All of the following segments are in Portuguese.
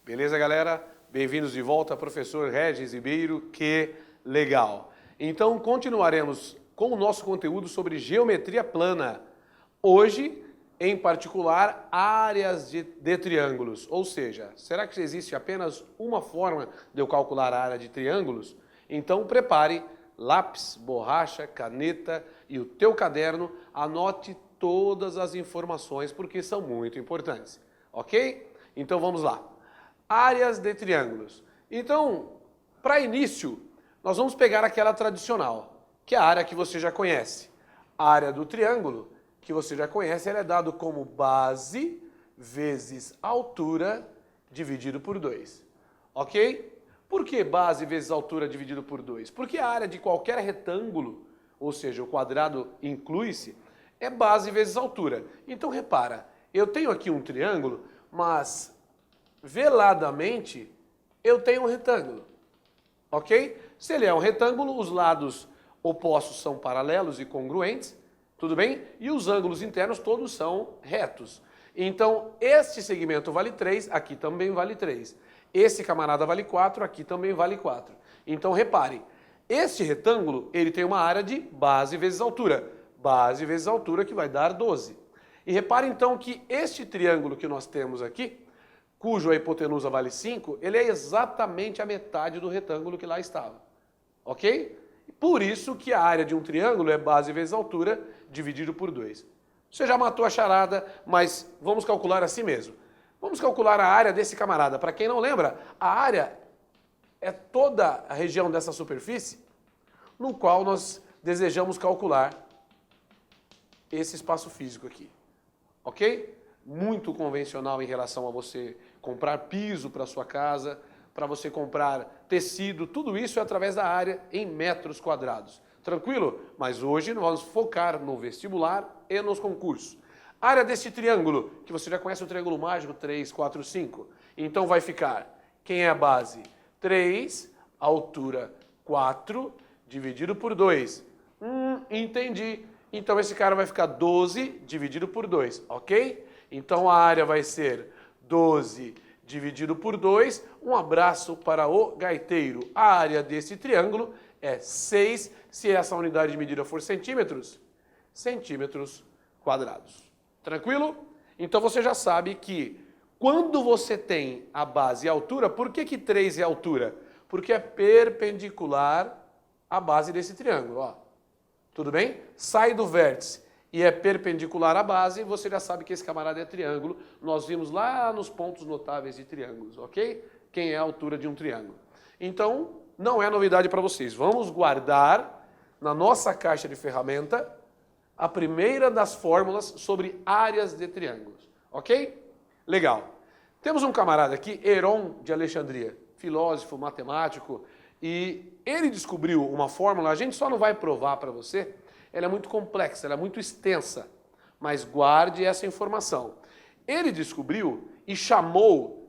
Beleza, galera? Bem-vindos de volta, professor Regis Ribeiro, que legal! Então, continuaremos com o nosso conteúdo sobre geometria plana. Hoje, em particular, áreas de triângulos. Ou seja, será que existe apenas uma forma de eu calcular a área de triângulos? Então, prepare lápis, borracha, caneta e o teu caderno. Anote todas as informações, porque são muito importantes. Ok? Então, vamos lá. Áreas de triângulos. Então, para início, nós vamos pegar aquela tradicional, que é a área que você já conhece. A área do triângulo, que você já conhece, ela é dado como base vezes altura dividido por 2. Ok? Por que base vezes altura dividido por 2? Porque a área de qualquer retângulo, ou seja, o quadrado inclui-se, é base vezes altura. Então, repara, eu tenho aqui um triângulo, mas veladamente, eu tenho um retângulo, ok? Se ele é um retângulo, os lados opostos são paralelos e congruentes, tudo bem? E os ângulos internos todos são retos. Então, este segmento vale 3, aqui também vale 3. Esse camarada vale 4, aqui também vale 4. Então, repare, este retângulo, ele tem uma área de base vezes altura. Base vezes altura, que vai dar 12. E repare, então, que este triângulo que nós temos aqui, cujo a hipotenusa vale 5, ele é exatamente a metade do retângulo que lá estava. Ok? Por isso que a área de um triângulo é base vezes altura dividido por 2. Você já matou a charada, mas vamos calcular assim mesmo. Vamos calcular a área desse camarada. Para quem não lembra, a área é toda a região dessa superfície no qual nós desejamos calcular esse espaço físico aqui. Ok? Muito convencional em relação a você comprar piso para sua casa, para você comprar tecido, tudo isso é através da área em metros quadrados. Tranquilo? Mas hoje nós vamos focar no vestibular e nos concursos. Área desse triângulo, que você já conhece o triângulo mágico, 3, 4, 5. Então vai ficar, quem é a base? 3, altura 4, dividido por 2. Entendi. Então esse cara vai ficar 12 dividido por 2, ok? Então a área vai ser 12 dividido por 2. Um abraço para o gaiteiro. A área desse triângulo é 6, se essa unidade de medida for centímetros, centímetros quadrados. Tranquilo? Então você já sabe que quando você tem a base e a altura, por que 3 é a altura? Porque é perpendicular à base desse triângulo. Ó. Tudo bem? Sai do vértice e é perpendicular à base, você já sabe que esse camarada é triângulo. Nós vimos lá nos pontos notáveis de triângulos, ok? Quem é a altura de um triângulo. Então, não é novidade para vocês. Vamos guardar na nossa caixa de ferramenta a primeira das fórmulas sobre áreas de triângulos, ok? Legal. Temos um camarada aqui, Heron de Alexandria, filósofo, matemático, e ele descobriu uma fórmula, a gente só não vai provar para você, ela é muito complexa, ela é muito extensa, mas guarde essa informação. Ele descobriu e chamou,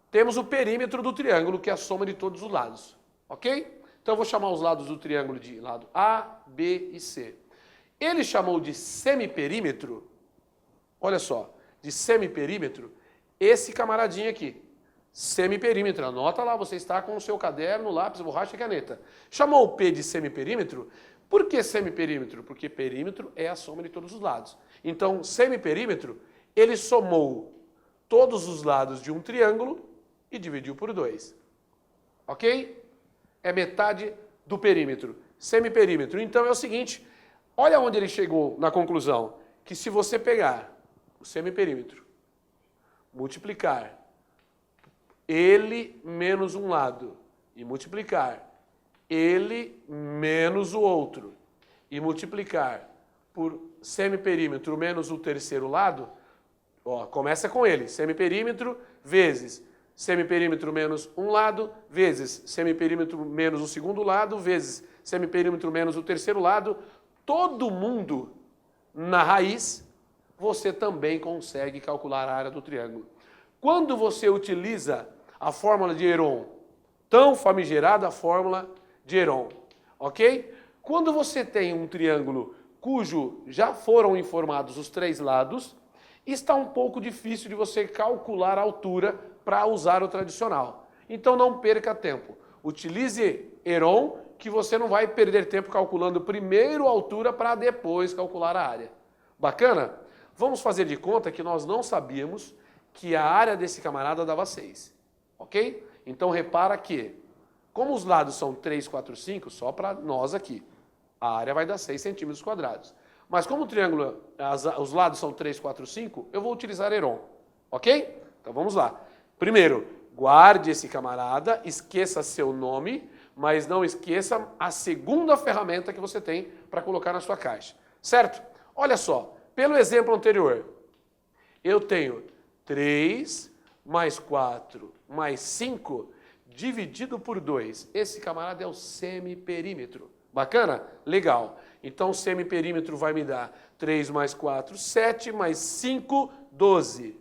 temos o perímetro do triângulo, que é a soma de todos os lados, ok? Então eu vou chamar os lados do triângulo de lado A, B e C. Ele chamou de semiperímetro, olha só, de semiperímetro, esse camaradinho aqui. Semiperímetro, anota lá, você está com o seu caderno, lápis, borracha e caneta. Chamou o P de semiperímetro. Por que semiperímetro? Porque perímetro é a soma de todos os lados. Então, semiperímetro, ele somou todos os lados de um triângulo e dividiu por 2. Ok? É metade do perímetro. Semiperímetro. Então é o seguinte, olha onde ele chegou na conclusão, que se você pegar o semiperímetro, multiplicar ele menos um lado e multiplicar ele menos o outro e multiplicar por semiperímetro menos o terceiro lado, ó, começa com ele, semiperímetro vezes semiperímetro menos um lado, vezes semiperímetro menos o segundo lado, vezes semiperímetro menos o terceiro lado, todo mundo na raiz, você também consegue calcular a área do triângulo. Quando você utiliza a fórmula de Heron tão famigerada fórmula de Heron, ok? Quando você tem um triângulo cujo já foram informados os três lados, está um pouco difícil de você calcular a altura para usar o tradicional. Então não perca tempo. Utilize Heron, que você não vai perder tempo calculando primeiro a altura para depois calcular a área. Bacana? Vamos fazer de conta que nós não sabíamos que a área desse camarada dava 6. Ok? Então repara que, como os lados são 3, 4, 5, só para nós aqui, a área vai dar 6 centímetros quadrados. Mas como o triângulo, os lados são 3, 4, 5, eu vou utilizar Heron. Ok? Então vamos lá. Primeiro, guarde esse camarada, esqueça seu nome, mas não esqueça a segunda ferramenta que você tem para colocar na sua caixa. Certo? Olha só, pelo exemplo anterior, eu tenho 3 mais 4 mais 5 dividido por 2. Esse camarada é o semiperímetro. Bacana? Legal. Então o semiperímetro vai me dar 3 mais 4, 7, mais 5, 12.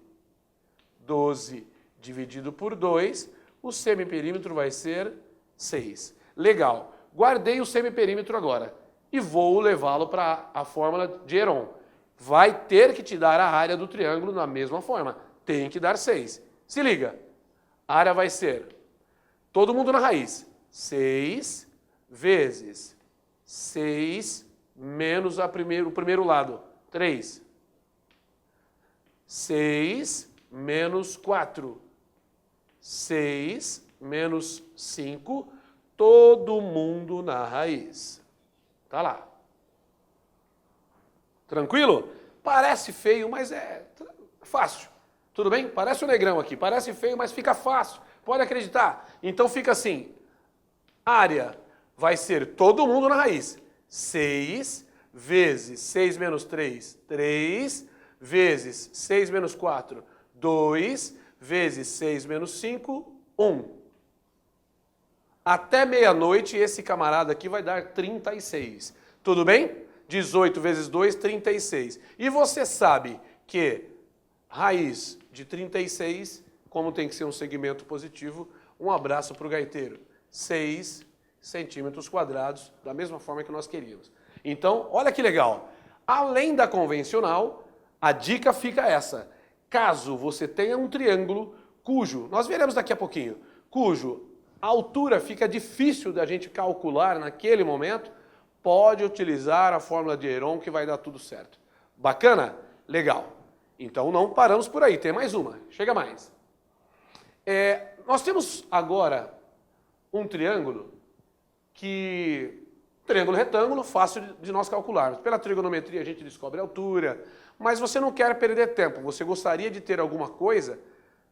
12 dividido por 2, o semiperímetro vai ser 6. Legal. Guardei o semiperímetro agora e vou levá-lo para a fórmula de Heron. Vai ter que te dar a área do triângulo na mesma forma. Tem que dar 6. Se liga. A área vai ser, todo mundo na raiz, 6 vezes 6 menos o primeiro lado, 3. 6 menos 4. 6 menos 5, todo mundo na raiz. Tá lá. Tranquilo? Parece feio, mas é fácil. Tudo bem? Parece um negrão aqui. Parece feio, mas fica fácil. Pode acreditar. Então fica assim. Área vai ser todo mundo na raiz. 6 vezes 6 menos 3, 3. Vezes 6 menos 4, 2. Vezes 6 menos 5, 1. Até meia-noite, esse camarada aqui vai dar 36. Tudo bem? 18 vezes 2, 36. E você sabe que raiz de 36, como tem que ser um segmento positivo, um abraço para o gaiteiro. 6 centímetros quadrados, da mesma forma que nós queríamos. Então, olha que legal. Além da convencional, a dica fica essa. Caso você tenha um triângulo cujo, nós veremos daqui a pouquinho, cujo a altura fica difícil da gente calcular naquele momento, pode utilizar a fórmula de Heron que vai dar tudo certo. Bacana? Legal. Então não paramos por aí, tem mais uma. Chega mais. Nós temos agora um triângulo triângulo retângulo, fácil de nós calcularmos. Pela trigonometria a gente descobre a altura, mas você não quer perder tempo, você gostaria de ter alguma coisa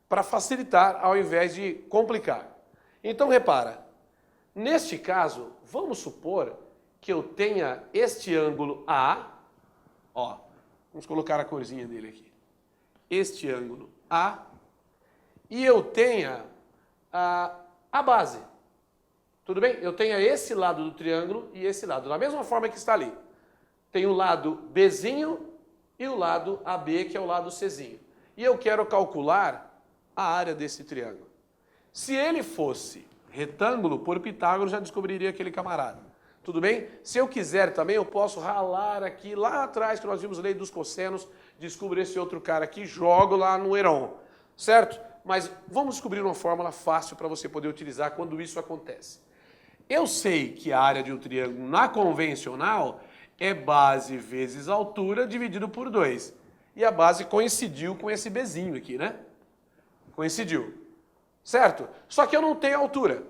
para facilitar ao invés de complicar. Então repara, neste caso, vamos supor que eu tenha este ângulo A, ó, vamos colocar a corzinha dele aqui, este ângulo A, e eu tenha a base. Tudo bem? Eu tenho esse lado do triângulo e esse lado, da mesma forma que está ali. Tem o lado Bzinho e o lado AB, que é o lado Czinho. E eu quero calcular a área desse triângulo. Se ele fosse retângulo, por Pitágoras já descobriria aquele camarada. Tudo bem? Se eu quiser também, eu posso ralar aqui, lá atrás, que nós vimos lei dos cossenos, descubro esse outro cara aqui, jogo lá no Heron. Certo? Mas vamos descobrir uma fórmula fácil para você poder utilizar quando isso acontece. Eu sei que a área de um triângulo na convencional é base vezes altura dividido por 2. E a base coincidiu com esse Bzinho aqui, né? Coincidiu. Certo? Só que eu não tenho altura.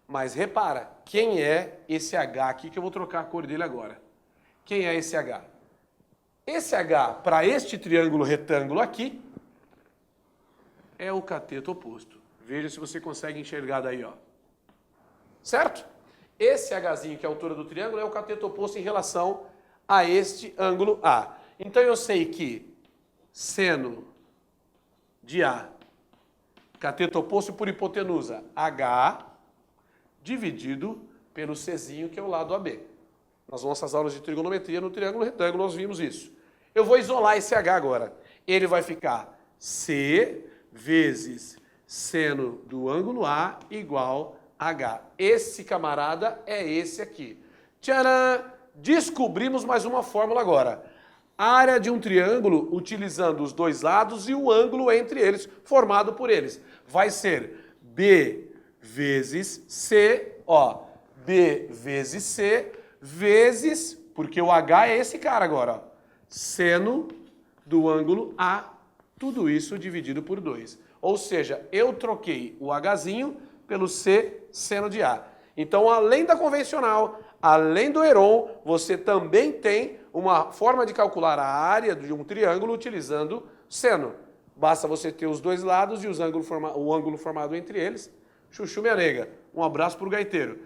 Mas repara, quem é esse H aqui, que eu vou trocar a cor dele agora. Quem é esse H? Esse H, para este triângulo retângulo aqui, é o cateto oposto. Veja se você consegue enxergar daí, ó. Certo? Esse Hzinho, que é a altura do triângulo, é o cateto oposto em relação a este ângulo A. Então eu sei que seno de A, cateto oposto por hipotenusa, H, dividido pelo Czinho, que é o lado AB. Nas nossas aulas de trigonometria no triângulo retângulo nós vimos isso. Eu vou isolar esse H agora. Ele vai ficar C vezes seno do ângulo A igual H. Esse camarada é esse aqui. Tcharam! Descobrimos mais uma fórmula agora. Área de um triângulo utilizando os dois lados e o ângulo entre eles, formado por eles. Vai ser B vezes C, ó. B vezes C, vezes, porque o H é esse cara agora, ó. Seno do ângulo A, tudo isso dividido por 2. Ou seja, eu troquei o Hzinho pelo C seno de A. Então, além da convencional, além do Heron, você também tem uma forma de calcular a área de um triângulo utilizando seno. Basta você ter os dois lados e o ângulo formado entre eles. Chuchu, minha nega, um abraço para o gaiteiro.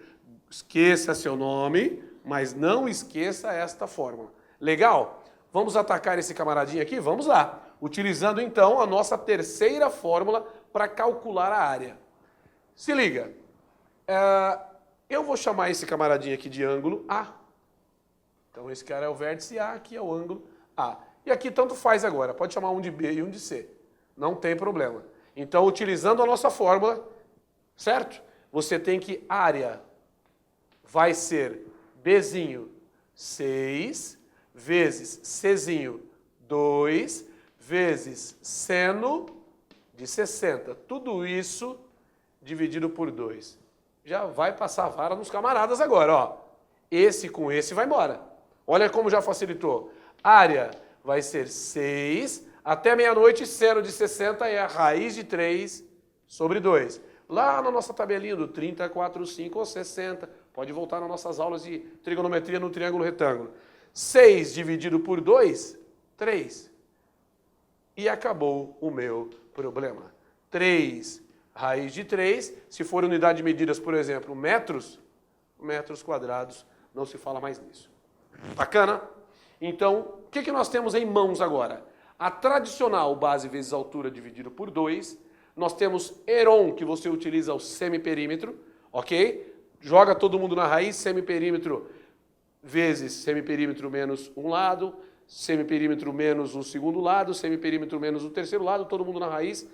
Esqueça seu nome, mas não esqueça esta fórmula. Legal? Vamos atacar esse camaradinho aqui? Vamos lá. Utilizando, então, a nossa terceira fórmula para calcular a área. Se liga. Eu vou chamar esse camaradinho aqui de ângulo A. Então, esse cara é o vértice A, aqui é o ângulo A. E aqui tanto faz agora. Pode chamar um de B e um de C. Não tem problema. Então, utilizando a nossa fórmula, certo? Você tem que área vai ser Bzinho 6 vezes Czinho 2 vezes seno de 60. Tudo isso dividido por 2. Já vai passar a vara nos camaradas agora, ó. Esse com esse vai embora. Olha como já facilitou. Área vai ser 6, até meia-noite, seno de 60 é a raiz de 3 sobre 2. Lá na nossa tabelinha do 30, 4, 5 ou 60, pode voltar nas nossas aulas de trigonometria no triângulo retângulo. 6 dividido por 2, 3. E acabou o meu problema. 3 raiz de 3, se for unidade de medidas, por exemplo, metros quadrados, não se fala mais nisso. Bacana? Então, o que nós temos em mãos agora? A tradicional base vezes altura dividido por 2. Nós temos Heron, que você utiliza o semiperímetro, ok? Joga todo mundo na raiz, semiperímetro vezes semiperímetro menos um lado, semiperímetro menos o segundo lado, semiperímetro menos o terceiro lado, todo mundo na raiz.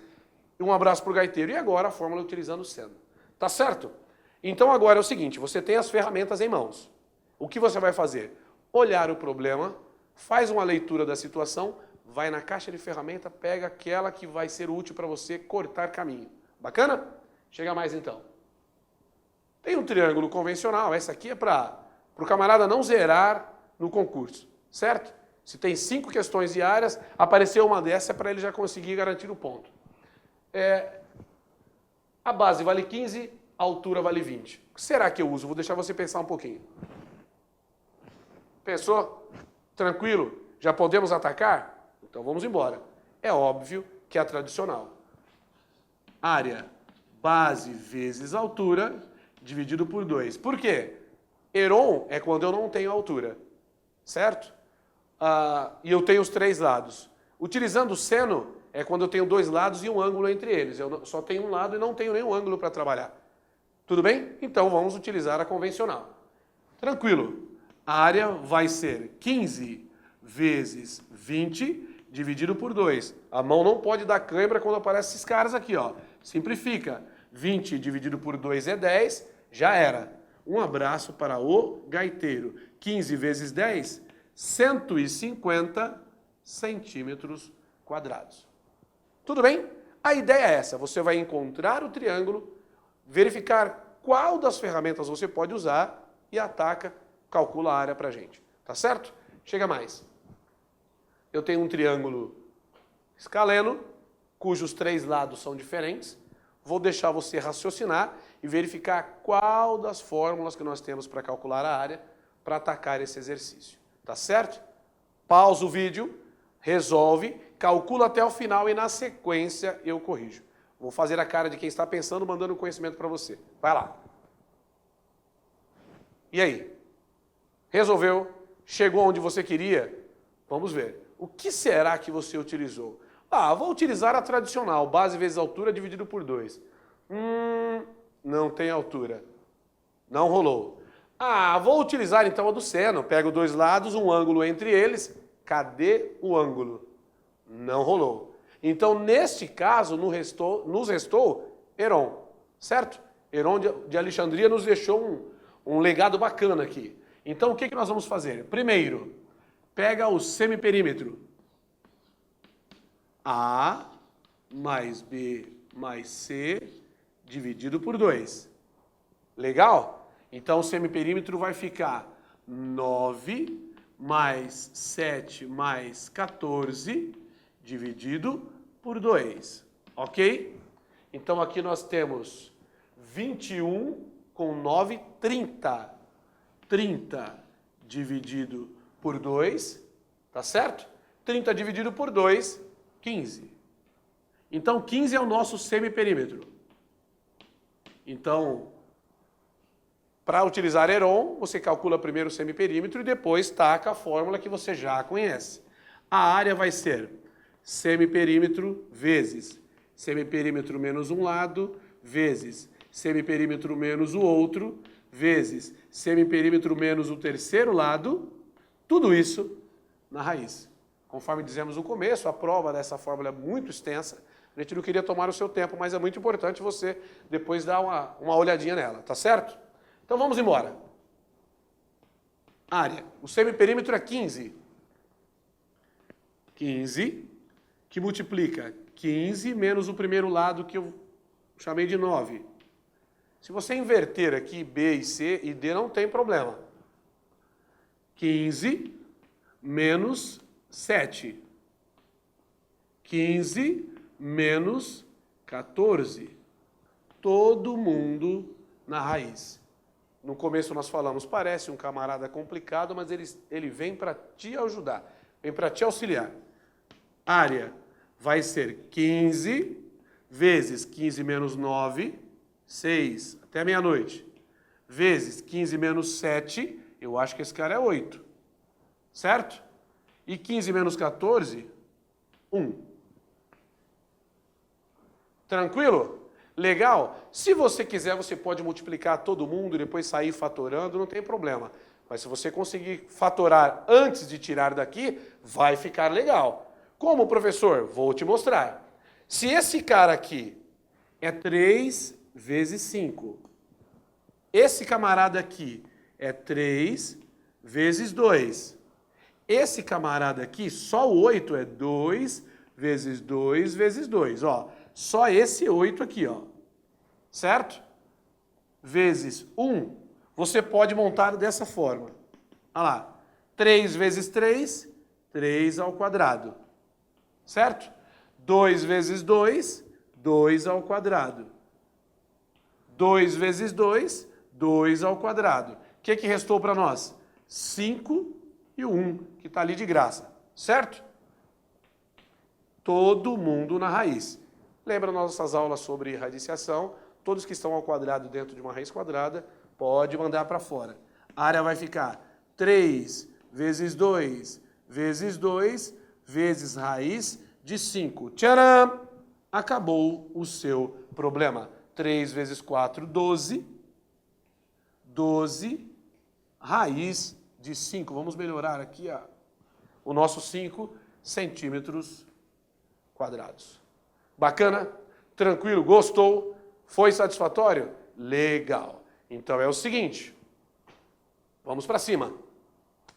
Um abraço para o gaiteiro. E agora a fórmula utilizando o seno. Tá certo? Então agora é o seguinte, você tem as ferramentas em mãos. O que você vai fazer? Olhar o problema, faz uma leitura da situação, vai na caixa de ferramenta, pega aquela que vai ser útil para você cortar caminho. Bacana? Chega mais então. Tem um triângulo convencional, essa aqui é para o camarada não zerar no concurso, certo? Se tem 5 questões diárias, apareceu uma dessa para ele já conseguir garantir o ponto. A base vale 15, a altura vale 20. O que será que eu uso? Vou deixar você pensar um pouquinho. Pensou? Tranquilo? Já podemos atacar? Então vamos embora. É óbvio que é a tradicional. Área, base vezes altura, dividido por 2. Por quê? Heron é quando eu não tenho altura, certo? E eu tenho os 3 lados. Utilizando o seno, é quando eu tenho 2 lados e um ângulo entre eles. Eu só tenho um lado e não tenho nenhum ângulo para trabalhar. Tudo bem? Então vamos utilizar a convencional. Tranquilo. A área vai ser 15 vezes 20 dividido por 2. A mão não pode dar cãibra quando aparecem esses caras aqui, ó. Simplifica. 20 dividido por 2 é 10, já era. Um abraço para o gaiteiro. 15 vezes 10, 150 centímetros quadrados. Tudo bem? A ideia é essa. Você vai encontrar o triângulo, verificar qual das ferramentas você pode usar e ataca, calcula a área para a gente. Tá certo? Chega mais. Eu tenho um triângulo escaleno, cujos 3 lados são diferentes. Vou deixar você raciocinar e verificar qual das fórmulas que nós temos para calcular a área para atacar esse exercício. Tá certo? Pausa o vídeo, resolve, calcula até o final e na sequência eu corrijo. Vou fazer a cara de quem está pensando, mandando conhecimento para você. Vai lá. E aí? Resolveu? Chegou onde você queria? Vamos ver. O que será que você utilizou? Vou utilizar a tradicional, base vezes altura dividido por 2. Não tem altura. Não rolou. Vou utilizar então a do seno. Pego 2 lados, um ângulo entre eles. Cadê o ângulo? Não rolou. Então, neste caso, nos restou Heron, certo? Heron de Alexandria nos deixou um legado bacana aqui. Então, o que nós vamos fazer? Primeiro, pega o semiperímetro. A mais B mais C dividido por 2. Legal? Então, o semiperímetro vai ficar 9 mais 7 mais 14 dividido por 2. Ok? Então, aqui nós temos 21 com 9, 30. 30 dividido por 2, tá certo? 30 dividido por 2, 15. Então, 15 é o nosso semiperímetro. Então, para utilizar Heron, você calcula primeiro o semiperímetro e depois taca a fórmula que você já conhece. A área vai ser semiperímetro vezes semiperímetro menos um lado, vezes semiperímetro menos o outro, vezes semiperímetro menos o terceiro lado, tudo isso na raiz. Conforme dizemos no começo, a prova dessa fórmula é muito extensa. A gente não queria tomar o seu tempo, mas é muito importante você depois dar uma olhadinha nela, tá certo? Então vamos embora. Área. O semiperímetro é 15. 15, que multiplica 15 menos o primeiro lado que eu chamei de 9. Se você inverter aqui B e C e D, não tem problema. 15 menos 7. 15 menos 14. Todo mundo na raiz. No começo nós falamos, parece um camarada complicado, mas ele vem para te ajudar, vem para te auxiliar. Área vai ser 15 vezes 15 menos 9, 6, até meia-noite, vezes 15 menos 7, eu acho que esse cara é 8, certo? E 15 menos 14, 1. Tranquilo? Legal? Se você quiser, você pode multiplicar todo mundo e depois sair fatorando, não tem problema. Mas se você conseguir fatorar antes de tirar daqui, vai ficar legal. Como, professor? Vou te mostrar. Se esse cara aqui é 3 vezes 5, esse camarada aqui é 3 vezes 2. Esse camarada aqui, só o 8 é 2 vezes 2 vezes 2. Ó, só esse 8 aqui, ó. Certo? Vezes 1, você pode montar dessa forma. Olha lá. 3 vezes 3, 3 ao quadrado. Certo? 2 vezes 2, 2 ao quadrado. 2 vezes 2, 2 ao quadrado. O que restou para nós? 5 e 1, que está ali de graça. Certo? Todo mundo na raiz. Lembra nossas aulas sobre radiciação? Todos que estão ao quadrado dentro de uma raiz quadrada, pode mandar para fora. A área vai ficar 3 vezes 2 vezes 2 vezes raiz de 5. Tcharam! Acabou o seu problema. 3 vezes 4, 12. 12 raiz de 5. Vamos melhorar aqui o nosso 5 centímetros quadrados. Bacana? Tranquilo? Gostou? Foi satisfatório? Legal. Então é o seguinte. Vamos para cima.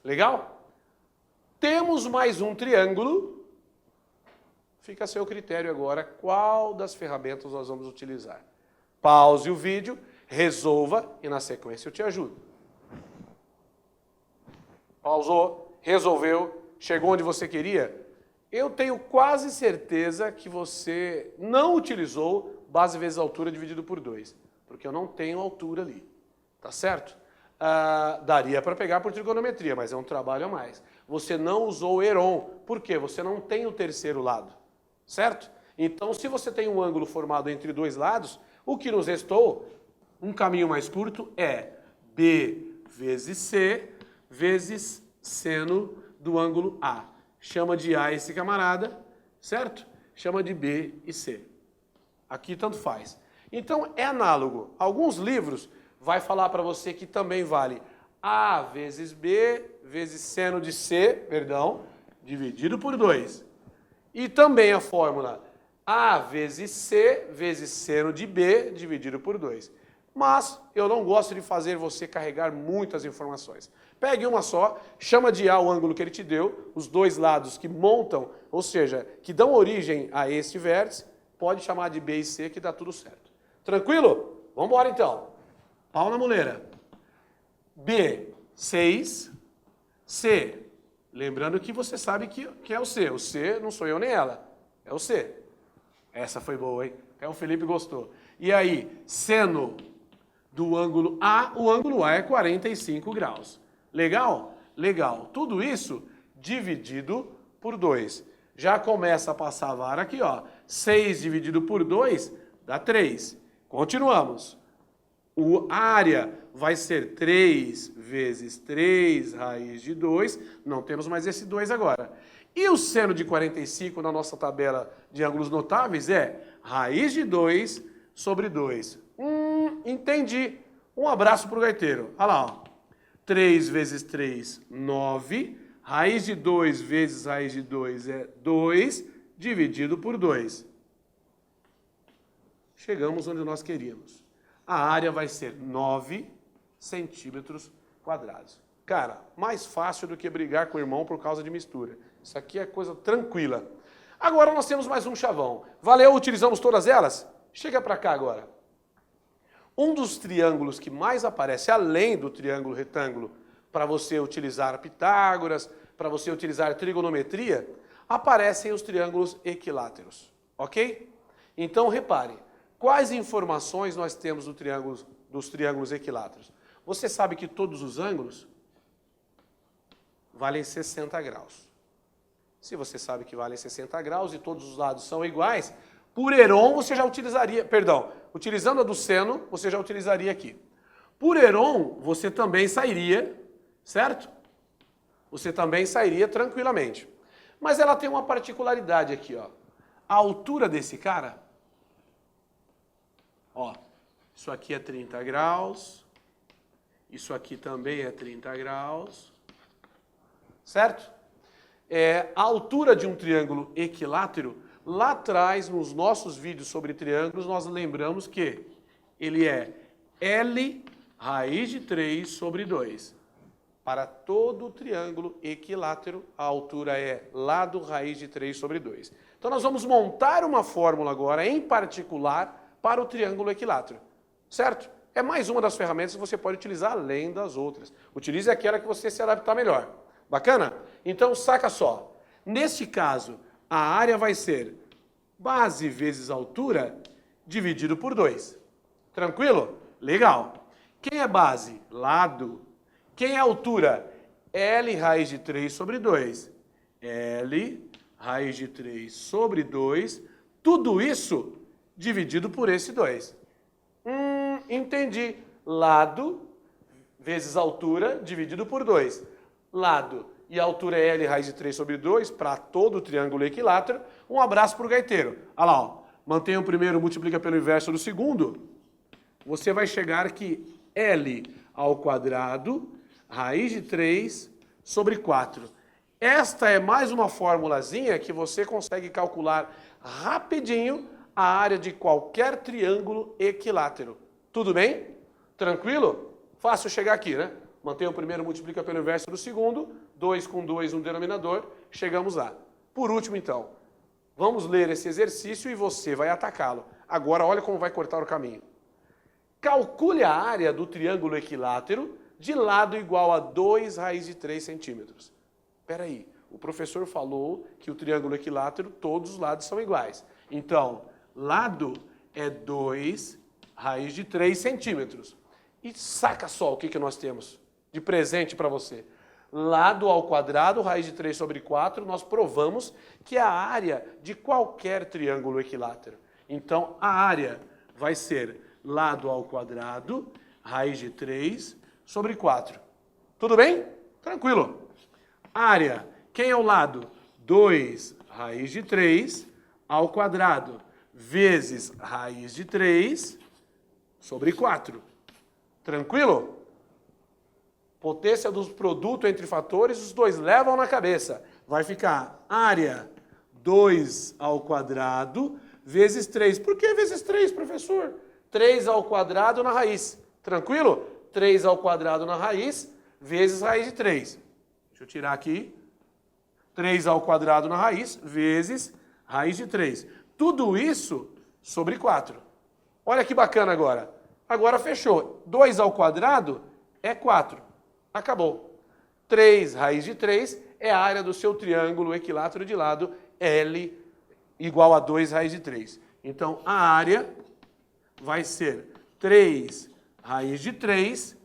Legal? Temos mais um triângulo. Fica a seu critério agora qual das ferramentas nós vamos utilizar. Pause o vídeo, resolva e na sequência eu te ajudo. Pausou, resolveu, chegou onde você queria? Eu tenho quase certeza que você não utilizou base vezes altura dividido por 2, porque eu não tenho altura ali, tá certo? Daria para pegar por trigonometria, mas é um trabalho a mais. Você não usou Heron, por quê? Você não tem o terceiro lado, certo? Então, se você tem um ângulo formado entre dois lados, o que nos restou, um caminho mais curto, é B vezes C vezes seno do ângulo A. Chama de A esse camarada, certo? Chama de B e C. Aqui tanto faz. Então, é análogo. Alguns livros vai falar para você que também vale A vezes B vezes seno de C, dividido por 2. E também a fórmula A vezes C vezes seno de B dividido por 2. mas eu não gosto de fazer você carregar muitas informações. Pegue uma só, chama de A o ângulo que ele te deu, os dois lados que montam, ou seja, que dão origem a este vértice, pode chamar de B e C que dá tudo certo. Tranquilo? Vamos embora então. Pau na muleira. B, 6. C, lembrando que você sabe que é o C. O C não sou eu nem ela, é o C. Essa foi boa, hein? Até o Felipe gostou. E aí, seno do ângulo A, o ângulo A é 45 graus. Legal? Legal. Tudo isso dividido por 2. Já começa a passar a vara aqui, ó. 6 dividido por 2 dá 3. Continuamos. A área vai ser 3 vezes 3 raiz de 2. Não temos mais esse 2 agora. E o seno de 45 na nossa tabela de ângulos notáveis é raiz de 2 sobre 2. Entendi. Um abraço para o gaiteiro. Olha lá, ó. 3 vezes 3, 9. Raiz de 2 vezes raiz de 2 é 2, dividido por 2. Chegamos onde nós queríamos. A área vai ser 9 centímetros quadrados. Cara, mais fácil do que brigar com o irmão por causa de mistura. Isso aqui é coisa tranquila. Agora nós temos mais um chavão. Valeu? Utilizamos todas elas? Chega para cá agora. Um dos triângulos que mais aparece, além do triângulo retângulo, para você utilizar Pitágoras, para você utilizar trigonometria, aparecem os triângulos equiláteros. Ok? Então, repare, quais informações nós temos dos triângulos equiláteros? Você sabe que todos os ângulos valem 60 graus. Se você sabe que valem 60 graus e todos os lados são iguais, por Heron você já utilizaria, utilizando a do seno, você já utilizaria aqui. Por Heron você também sairia, certo? Você também sairia tranquilamente. Mas ela tem uma particularidade aqui, ó. A altura desse cara, ó, isso aqui é 30 graus, isso aqui também é 30 graus, certo? A altura de um triângulo equilátero, lá atrás, nos nossos vídeos sobre triângulos, nós lembramos que ele é L raiz de 3 sobre 2. Para todo triângulo equilátero, a altura é lado raiz de 3 sobre 2. Então nós vamos montar uma fórmula agora, em particular, para o triângulo equilátero. Certo? É mais uma das ferramentas que você pode utilizar além das outras. Utilize aquela que você se adaptar melhor. Bacana? Então saca só. Nesse caso, a área vai ser base vezes altura dividido por 2. Tranquilo? Legal. Quem é base? Lado. Quem é altura? L raiz de 3 sobre 2. L raiz de 3 sobre 2. Tudo isso dividido por esse 2. Entendi. Lado vezes altura dividido por 2. Lado e altura é L raiz de 3 sobre 2 para todo o triângulo equilátero. Um abraço para o gaiteiro. Olha lá, ó. Mantenha o primeiro, multiplica pelo inverso do segundo. Você vai chegar que L ao quadrado, raiz de 3 sobre 4. Esta é mais uma formulazinha que você consegue calcular rapidinho a área de qualquer triângulo equilátero. Tudo bem? Tranquilo? Fácil chegar aqui, né? Mantenha o primeiro, multiplica pelo inverso do segundo. 2 com 2 no denominador. Chegamos lá. Por último, então, vamos ler esse exercício e você vai atacá-lo. Agora, olha como vai cortar o caminho. Calcule a área do triângulo equilátero de lado igual a 2 raiz de 3 centímetros. Espera aí, o professor falou que o triângulo equilátero, todos os lados são iguais. Então, lado é 2 raiz de 3 centímetros. E saca só o que nós temos de presente para você. Lado ao quadrado, raiz de 3 sobre 4, nós provamos que é a área de qualquer triângulo equilátero. Então, a área vai ser lado ao quadrado, raiz de 3 sobre 4. Tudo bem? Tranquilo. Área, quem é o lado? 2 raiz de 3 ao quadrado, vezes raiz de 3 sobre 4. Tranquilo? Potência dos produtos entre fatores, os dois levam na cabeça. Vai ficar área 2 ao quadrado vezes 3. Por que vezes 3, professor? 3 ao quadrado na raiz. Tranquilo? 3 ao quadrado na raiz, vezes raiz de 3. Deixa eu tirar aqui. 3 ao quadrado na raiz, vezes raiz de 3. Tudo isso sobre 4. Olha que bacana agora. Agora fechou. 2 ao quadrado é 4. Acabou. 3 raiz de 3 é a área do seu triângulo equilátero de lado L igual a 2 raiz de 3. Então, a área vai ser 3 raiz de 3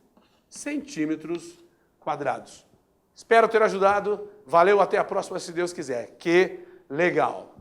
centímetros quadrados. Espero ter ajudado. Valeu, até a próxima, se Deus quiser. Que legal!